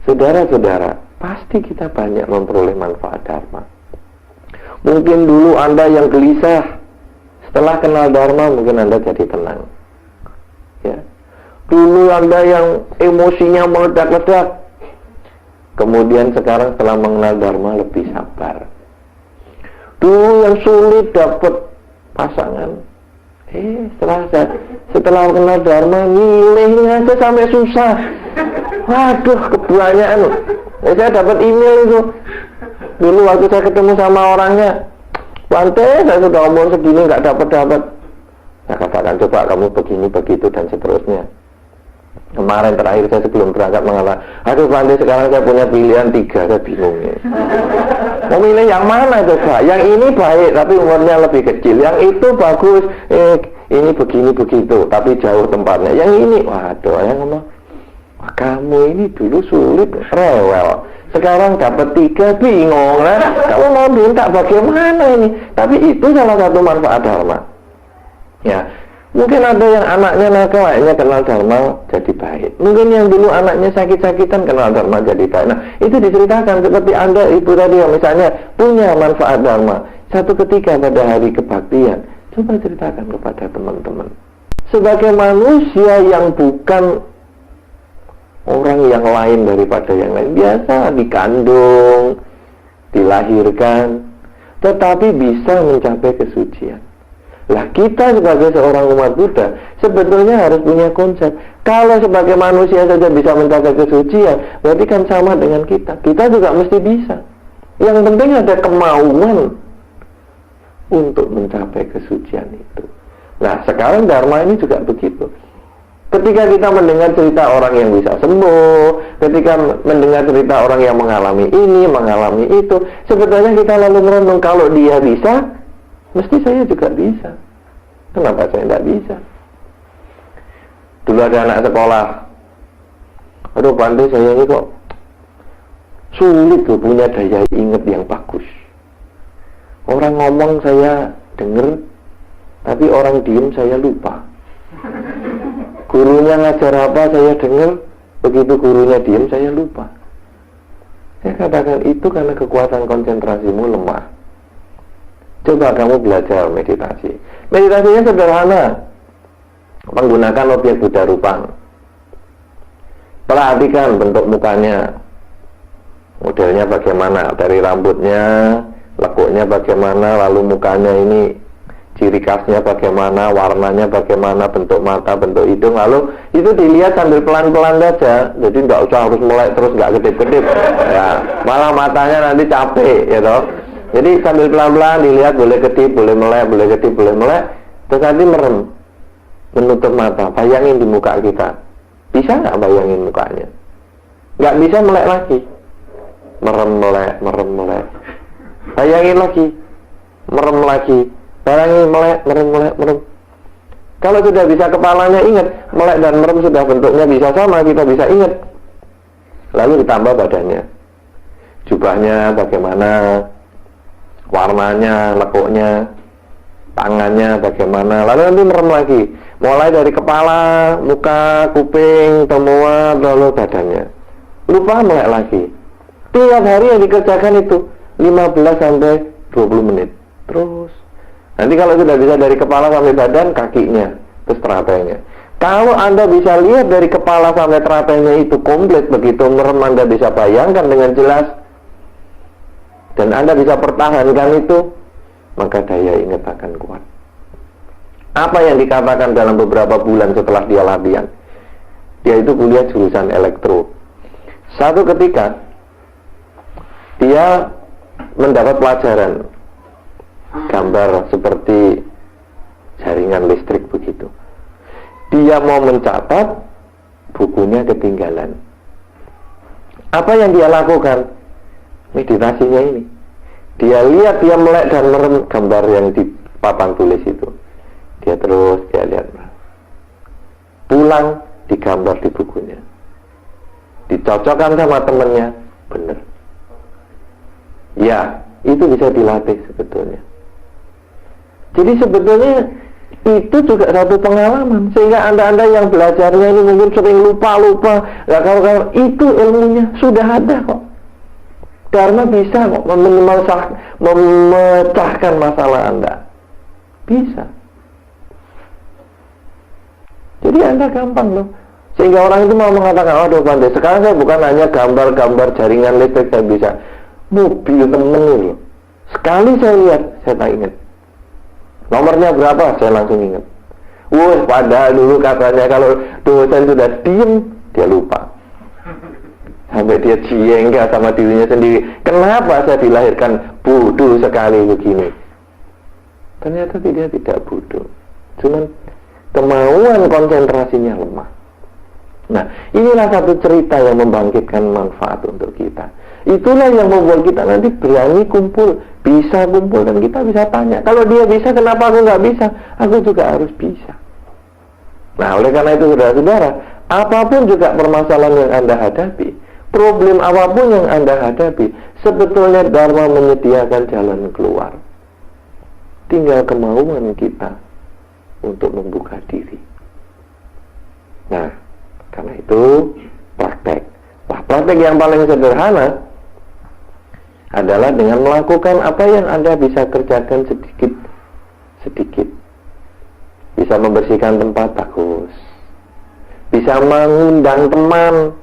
Saudara-saudara, pasti kita banyak memperoleh manfaat dharma. Mungkin dulu Anda yang gelisah, setelah kenal dharma mungkin Anda jadi tenang. Ya. Dulu Anda yang emosinya meledak-ledak, kemudian sekarang setelah mengenal dharma lebih sabar. Dulu yang sulit dapat pasangan, setelah mengenal dharma milihnya aja sampai susah. Waduh, kebanyakan. Saya dapat email itu. Dulu waktu saya ketemu sama orangnya, Bante, saya sudah umur segini nggak dapat. Saya katakan, coba kamu begini, begitu, dan seterusnya. Kemarin terakhir saya sebelum berangkat mengatakan, aduh Bante, sekarang saya punya pilihan 3, saya bingung ya. Mau milih yang mana coba? Yang ini baik, tapi umurnya lebih kecil. Yang itu bagus, ini begini, begitu, tapi jauh tempatnya. Yang ini, waduh, yang ngomong, wah, kamu ini dulu sulit, rewel. Sekarang dapat 3, bingung lah. Kamu mau minta bagaimana ini? Tapi itu salah satu manfaat dharma. Ya, mungkin ada yang anaknya nakal, akhirnya kenal dharma jadi baik. Mungkin yang dulu anaknya sakit-sakitan kenal dharma jadi baik. Nah, itu diceritakan seperti Anda ibu tadi yang misalnya punya manfaat dharma. Satu ketika pada hari kebaktian, coba ceritakan kepada teman-teman. Sebagai manusia yang bukan orang yang lain daripada yang lain, biasa dikandung, dilahirkan, tetapi bisa mencapai kesucian. Lah kita sebagai seorang umat Buddha sebetulnya harus punya konsep. Kalau sebagai manusia saja bisa mencapai kesucian, berarti kan sama dengan kita. Kita juga mesti bisa. Yang penting ada kemauan untuk mencapai kesucian itu. Nah, sekarang dharma ini juga begitu. Ketika kita mendengar cerita orang yang bisa sembuh, ketika mendengar cerita orang yang mengalami ini, mengalami itu, sebetulnya kita lalu merenung, kalau dia bisa, mesti saya juga bisa. Kenapa saya tidak bisa? Dulu ada anak sekolah, aduh Bante, saya ini kok sulit tuh punya daya ingat yang bagus. Orang ngomong saya dengar, tapi orang diem saya lupa. Gurunya ngajar apa saya dengar, begitu gurunya diem saya lupa. Saya katakan itu karena kekuatan konsentrasimu lemah. Coba kamu belajar meditasi. Meditasinya sederhana, menggunakan objek Buddha Rupang. Perhatikan bentuk mukanya, modelnya bagaimana, dari rambutnya, lekuknya bagaimana, lalu mukanya ini ciri khasnya bagaimana, warnanya bagaimana, bentuk mata, bentuk hidung, lalu itu dilihat sambil pelan-pelan saja. Jadi nggak usah harus melek terus, nggak kedip-kedip ya, malah matanya nanti capek ya toh. Jadi sambil pelan-pelan dilihat, boleh kedip, boleh melek, boleh kedip, boleh melek, terus nanti merem, menutup mata, bayangin di muka kita. Bisa nggak bayangin mukanya? Nggak bisa melek lagi, merem melek, bayangin lagi, merem lagi, bayangin melek, merem. Kalau sudah bisa kepalanya ingat, melek dan merem sudah bentuknya bisa sama, kita bisa ingat. Lalu ditambah badannya, jubahnya bagaimana, warnanya, lekuknya, tangannya bagaimana, lalu nanti merem lagi, mulai dari kepala, muka, kuping, semua, lalu badannya. Lupa melek lagi. Tiap hari yang dikerjakan itu 15 sampai 20 menit. Terus nanti kalau sudah bisa dari kepala sampai badan, kakinya, terus teratainya. Kalau Anda bisa lihat dari kepala sampai teratainya itu komplit, begitu merem Anda bisa bayangkan dengan jelas, dan Anda bisa pertahankan itu, maka daya ingat akan kuat. Apa yang dikatakan dalam beberapa bulan setelah dia latihan? Dia itu kuliah jurusan elektro. Satu ketika dia mendapat pelajaran gambar seperti jaringan listrik begitu. Dia mau mencatat, bukunya ketinggalan. Apa yang dia lakukan? Meditasinya ini. Dia lihat, dia melek dan merem gambar yang di papan tulis itu. Dia terus, dia lihat. Pulang, digambar di bukunya. Dicocokkan sama temennya, benar. Ya, itu bisa dilatih sebetulnya. Jadi sebetulnya Itu juga satu pengalaman. Sehingga Anda yang belajarnya ini mungkin sering lupa, nggak kawan-kawan, itu ilmunya sudah ada kok. Dharma bisa kok memecahkan masalah Anda. Bisa. Jadi Anda gampang loh. Sehingga orang itu mau mengatakan, aduh Bante, sekarang saya bukan hanya gambar-gambar jaringan listrik saya bisa. Mobil temen loh. Sekali saya lihat, saya tak ingat. Nomornya berapa? Saya langsung ingat. Wah, padahal dulu katanya kalau dosen sudah diem, dia lupa. Sampai dia jengkel sama dirinya sendiri. Kenapa saya dilahirkan bodoh sekali begini? Ternyata dia tidak bodoh. Cuman kemauan konsentrasinya lemah. Nah, inilah satu cerita yang membangkitkan manfaat untuk kita. Itulah yang membuat kita nanti berani kumpul, bisa kumpul, dan kita bisa tanya, kalau dia bisa, kenapa aku nggak bisa? Aku juga harus bisa. Nah, oleh karena itu saudara-saudara, apapun juga permasalahan yang Anda hadapi, problem apapun yang Anda hadapi, sebetulnya Dharma menyediakan jalan keluar. Tinggal kemauan kita untuk membuka diri. Nah, karena itu praktek. Nah, praktek yang paling sederhana adalah dengan melakukan apa yang Anda bisa kerjakan sedikit. Bisa membersihkan tempat, bagus. Bisa mengundang teman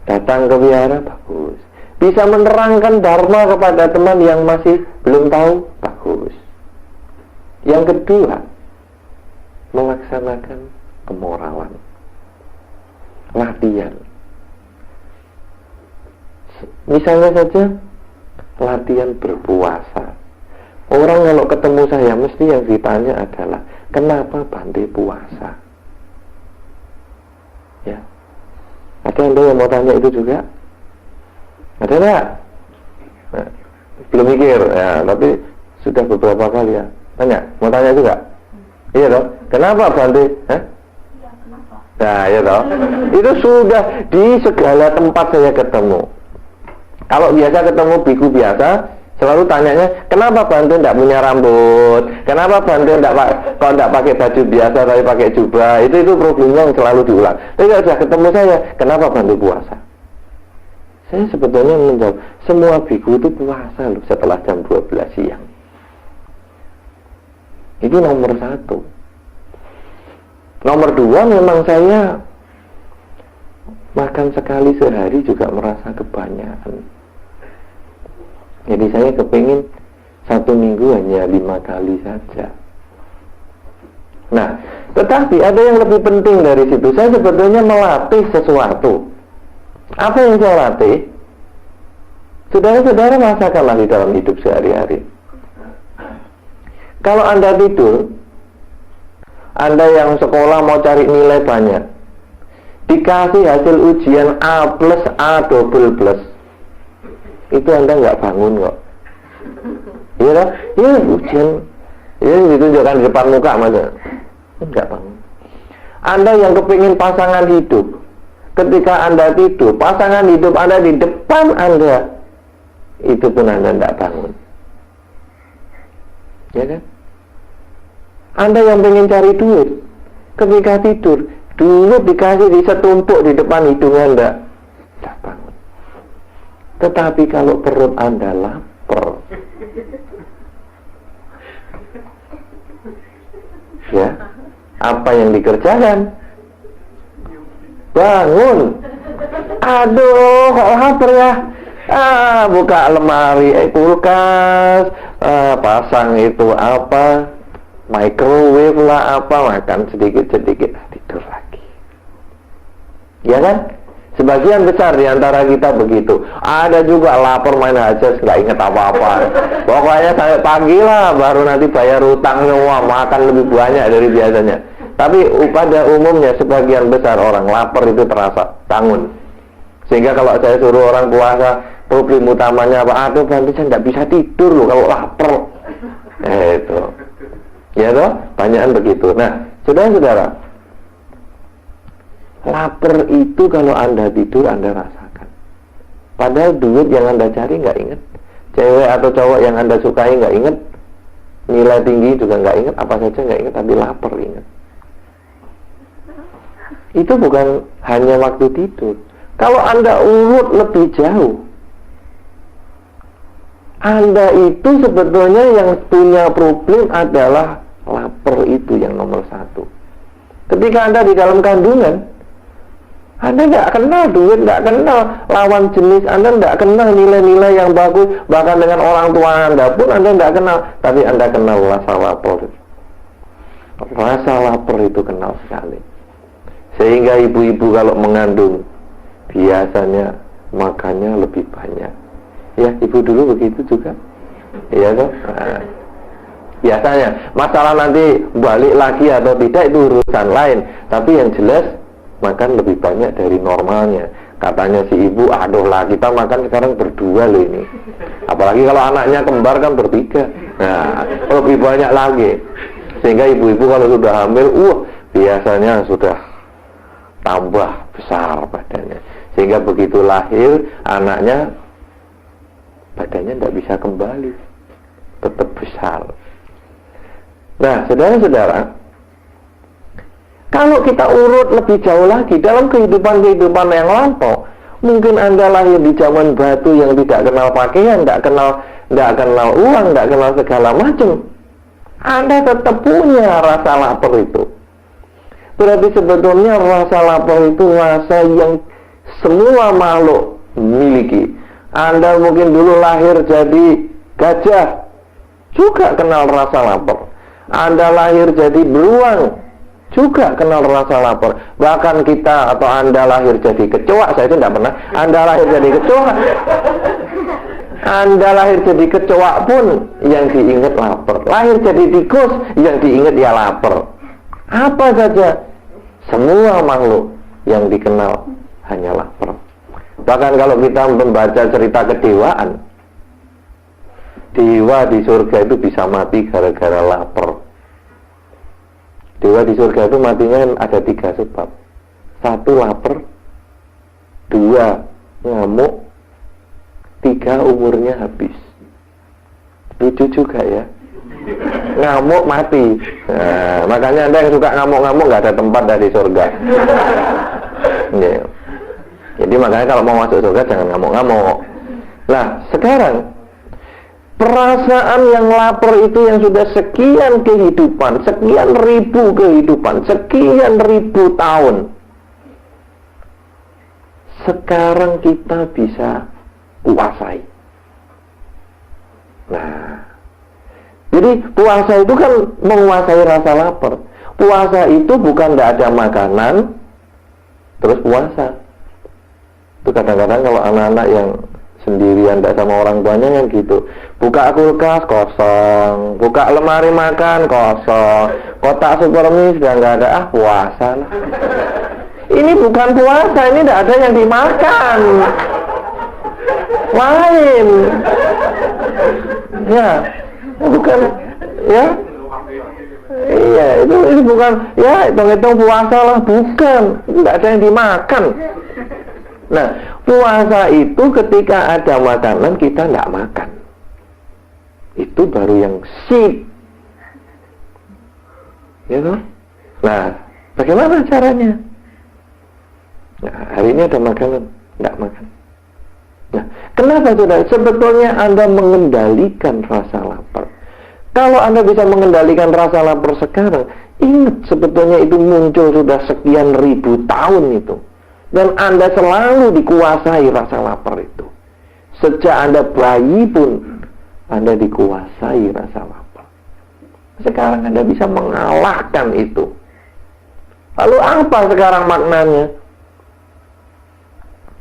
datang ke wihara, bagus. Bisa menerangkan dharma kepada teman yang masih belum tahu, bagus. Yang kedua, melaksanakan kemoralan. Latihan. Misalnya saja latihan berpuasa. Orang kalau ketemu saya mesti yang ditanya adalah, kenapa Bante puasa? Ya. Ada yang mau tanya itu juga? Ada enggak? Nah, belum mikir ya, tapi sudah beberapa kali ya. Tanya, mau tanya juga? Iya toh? Kenapa Bante? Hah? Nah, ya toh. Itu sudah di segala tempat saya ketemu. Kalau biasa ketemu biku biasa, selalu tanyanya, kenapa Bante tidak punya rambut? Kenapa Bante tidak pakai baju biasa tapi pakai jubah? Itu problemnya yang selalu diulang. Tapi kalau sudah ketemu saya, kenapa Bante puasa? Saya sebetulnya menjawab, semua biku itu puasa loh setelah jam 12 siang. Itu nomor 1. Nomor 2, memang saya makan sekali sehari juga merasa kebanyakan. Jadi saya kepingin 1 minggu hanya 5 kali saja. Nah, tetapi ada yang lebih penting dari situ. Saya sebetulnya melatih sesuatu. Apa yang saya latih? Saudara-saudara rasakanlah di dalam hidup sehari-hari. Kalau Anda tidur, Anda yang sekolah mau cari nilai banyak, dikasih hasil ujian A+, A double plus, itu Anda nggak bangun kok. Iya kan? Iya ujian, ini ditunjukkan di depan muka masa nggak bangun. Anda yang kepingin pasangan hidup, ketika Anda tidur, pasangan hidup Anda di depan Anda, itu pun Anda nggak bangun. Ya kan? Anda yang pengen cari duit, ketika tidur, duit dikasih di setumpuk di depan hidung Anda, nggak bangun. Tetapi kalau perut Anda lapar, ya, apa yang dikerjakan? Bangun. Aduh, kok lapar ya? Buka lemari, kulkas, pasang itu apa, microwave lah apa, makan sedikit-sedikit, tidur lagi. Ya kan? Sebagian besar di antara kita begitu. Ada juga lapar main hajas, nggak inget apa-apa. Pokoknya sampai pagi lah, baru nanti bayar utang semua, makan lebih banyak dari biasanya. Tapi pada umumnya sebagian besar orang lapar itu terasa bangun. Sehingga kalau saya suruh orang puasa, problem utamanya apa? Aduh, nanti saya nggak bisa tidur loh kalau lapar. Itu. Ya toh, banyakan begitu. Nah, saudara-saudara, lapar itu kalau Anda tidur Anda rasakan. Padahal duit yang Anda cari nggak inget, cewek atau cowok yang Anda sukai nggak inget, nilai tinggi juga nggak ingat, apa saja nggak ingat, tapi lapar ingat. Itu bukan hanya waktu tidur. Kalau Anda urut lebih jauh, Anda itu sebetulnya yang punya problem adalah lapar, itu yang nomor satu. Ketika Anda di dalam kandungan, Anda nggak kenal duit, nggak kenal lawan jenis, Anda nggak kenal nilai-nilai yang bagus, bahkan dengan orang tua Anda pun Anda nggak kenal, tapi Anda kenal rasa lapar. Rasa lapar itu kenal sekali. Sehingga ibu-ibu kalau mengandung biasanya makannya lebih banyak. Ya, ibu dulu begitu juga. Iya kan? Nah, biasanya masalah nanti balik lagi atau tidak itu urusan lain, tapi yang jelas makan lebih banyak dari normalnya. Katanya si ibu, aduh lah kita makan sekarang berdua loh ini. Apalagi kalau anaknya kembar kan bertiga. Nah, lebih banyak lagi. Sehingga ibu-ibu kalau sudah hamil, biasanya sudah tambah besar badannya. Sehingga begitu lahir anaknya, badannya tidak bisa kembali, tetap besar. Nah, saudara-saudara, kalau kita urut lebih jauh lagi dalam kehidupan yang lampau, mungkin Anda lahir di zaman batu yang tidak kenal pakaian, tidak kenal uang, tidak kenal segala macam. Anda tetap punya rasa lapar itu. Berarti sebetulnya rasa lapar itu rasa yang semua makhluk miliki. Anda mungkin dulu lahir jadi gajah, juga kenal rasa lapar. Anda lahir jadi beruang, juga kenal rasa lapar. Bahkan kita atau Anda lahir jadi kecoa, saya itu tidak pernah. Anda lahir jadi kecoa, Anda lahir jadi kecoa pun yang diingat lapar. Lahir jadi tikus, yang diingat ya lapar. Apa saja, semua makhluk yang dikenal hanya lapar. Bahkan kalau kita membaca cerita kedewaan, dewa di surga itu bisa mati gara-gara lapar. Dewa di surga itu matinya ada 3 sebab. 1 lapar, 2 ngamuk, 3 umurnya habis. Lucu juga ya. Ngamuk mati. Nah, makanya Anda yang suka ngamuk-ngamuk nggak ada tempat dari surga. Yeah. Jadi makanya kalau mau masuk surga jangan ngamuk-ngamuk. Nah, sekarang perasaan yang lapar itu yang sudah sekian kehidupan, sekian ribu kehidupan, sekian ribu tahun, sekarang kita bisa kuasai. Nah, jadi puasa itu kan menguasai rasa lapar. Puasa itu bukan tidak ada makanan terus puasa. Itu kadang-kadang kalau anak-anak yang sendirian tidak sama orang tuanya kan gitu, buka kulkas kosong, buka lemari makan kosong, kotak supermi sudah nggak ada, puasa lah. Ini bukan puasa, ini tidak ada yang dimakan, lain ya, bukan ya, iya itu bukan ya, hitung-hitung puasa lah, bukan, tidak ada yang dimakan. Nah, puasa itu ketika ada makanan kita tidak makan, itu baru yang sip, ya toh? Nah, bagaimana caranya? Nah, hari ini ada makanan, tidak makan. Nah, kenapa saudara? Sebetulnya Anda mengendalikan rasa lapar. Kalau Anda bisa mengendalikan rasa lapar sekarang, ingat sebetulnya itu muncul sudah sekian ribu tahun itu. Dan Anda selalu dikuasai rasa lapar itu. Sejak Anda bayi pun Anda dikuasai rasa lapar. Sekarang Anda bisa mengalahkan itu. Lalu apa sekarang maknanya?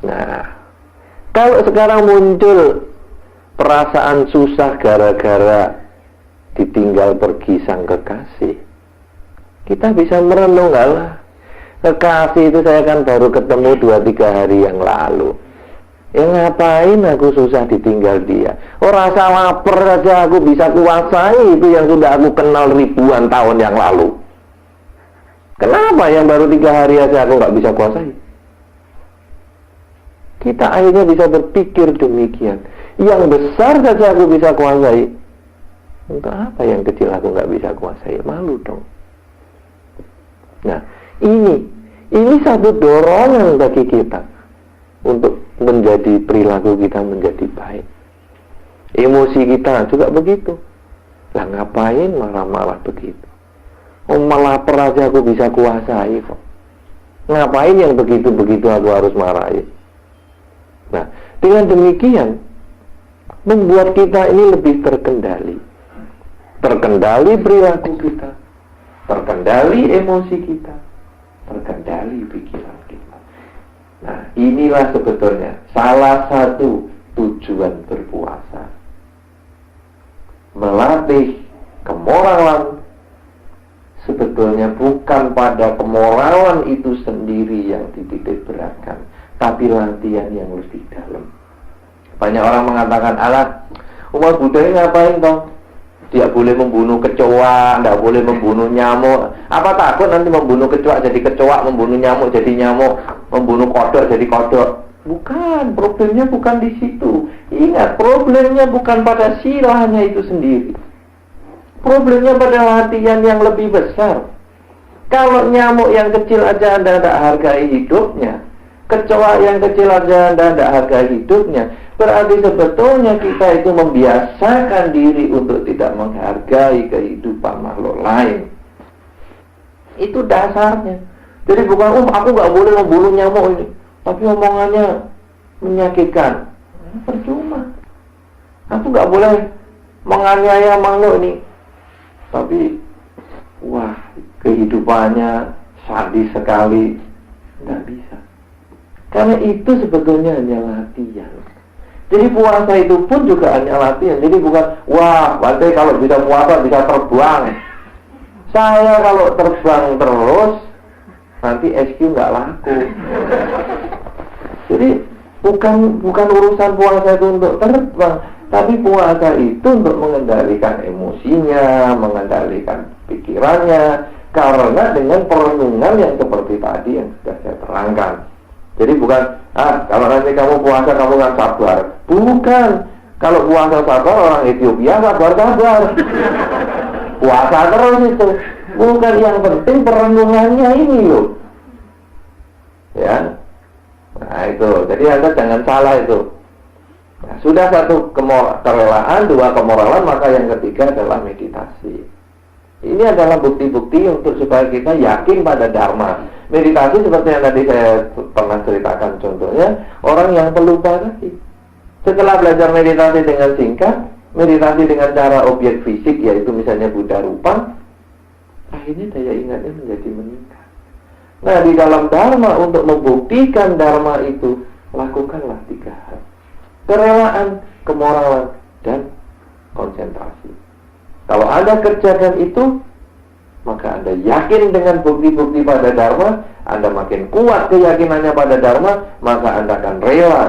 Nah, kalau sekarang muncul perasaan susah gara-gara ditinggal pergi sang kekasih, kita bisa merenung, alah, kekasih itu saya kan baru ketemu 2-3 hari yang lalu. Ya ngapain aku susah ditinggal dia? Oh, rasa lapar saja aku bisa kuasai itu yang sudah aku kenal ribuan tahun yang lalu. Kenapa yang baru 3 hari aja aku nggak bisa kuasai? Kita akhirnya bisa berpikir demikian. Yang besar saja aku bisa kuasai, Untuk apa yang kecil aku nggak bisa kuasai? Malu dong. Nah, ini satu dorongan bagi kita untuk menjadi perilaku kita menjadi baik. Emosi kita juga begitu. Lah ngapain marah-marah begitu? Oh, malah lapar aja aku bisa kuasai kok. Ngapain yang begitu-begitu aku harus marahin? Nah, dengan demikian membuat kita ini lebih terkendali. Terkendali perilaku kita, terkendali emosi kita, terkendali pikiran kita. Nah, inilah sebetulnya salah satu tujuan berpuasa. Melatih kemoralan. Sebetulnya bukan pada kemoralan itu sendiri yang dititik beratkan, tapi latihan yang lebih dalam. Banyak orang mengatakan, alat umat Buddha ini ngapain toh? Dia boleh membunuh kecoa, tidak boleh membunuh nyamuk. Apa takut nanti membunuh kecoa jadi kecoa, membunuh nyamuk jadi nyamuk, membunuh kodok jadi kodok? Bukan, problemnya bukan di situ. Ingat, problemnya bukan pada silahnya itu sendiri. Problemnya pada latihan yang lebih besar. Kalau nyamuk yang kecil aja Anda tidak hargai hidupnya, kecoa yang kecil aja Anda tidak hargai hidupnya, berarti sebetulnya kita itu membiasakan diri untuk tidak menghargai kehidupan makhluk lain. Itu dasarnya. Jadi bukan, aku nggak boleh membunuh nyamuk ini, tapi omongannya menyakitkan. Percuma. Aku nggak boleh menganiaya makhluk ini, tapi wah, kehidupannya sadis sekali. Nggak bisa. Karena itu sebetulnya hanya latihan. Jadi puasa itu pun juga hanya latihan. Jadi bukan, wah, Bante kalau bisa puasa bisa terbang. Saya kalau terbang terus, nanti SQ nggak laku. Jadi bukan urusan puasa itu untuk terbang, tapi puasa itu untuk mengendalikan emosinya, mengendalikan pikirannya. Karena dengan perenungan yang seperti tadi yang sudah saya terangkan. Jadi bukan, kalau nanti kamu puasa kamu nggak sabar. Bukan, kalau puasa sabar orang Ethiopia sabar. Puasa terus itu. Bukan, yang penting perenungannya ini loh. Ya. Nah itu, jadi Anda jangan salah itu. Nah, sudah satu kerelaan, dua kemoralan, maka yang ketiga adalah meditasi. Ini adalah bukti-bukti untuk supaya kita yakin pada Dharma. Meditasi seperti yang tadi saya pernah ceritakan contohnya, orang yang pelupa tadi. Setelah belajar meditasi dengan singkat, meditasi dengan cara objek fisik, yaitu misalnya Buddha rupa, akhirnya daya ingatnya menjadi meningkat. Nah, di dalam Dharma, untuk membuktikan Dharma itu, lakukanlah 3 hal. Kerelaan, kemoralan, dan konsentrasi. Kalau Anda kerjakan itu, maka Anda yakin dengan bukti-bukti pada Dharma, Anda makin kuat keyakinannya pada Dharma, maka Anda akan rela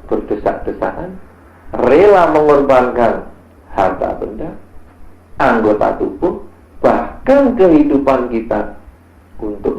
berdesak-desakan, rela mengorbankan harta benda, anggota tubuh, bahkan kehidupan kita untuk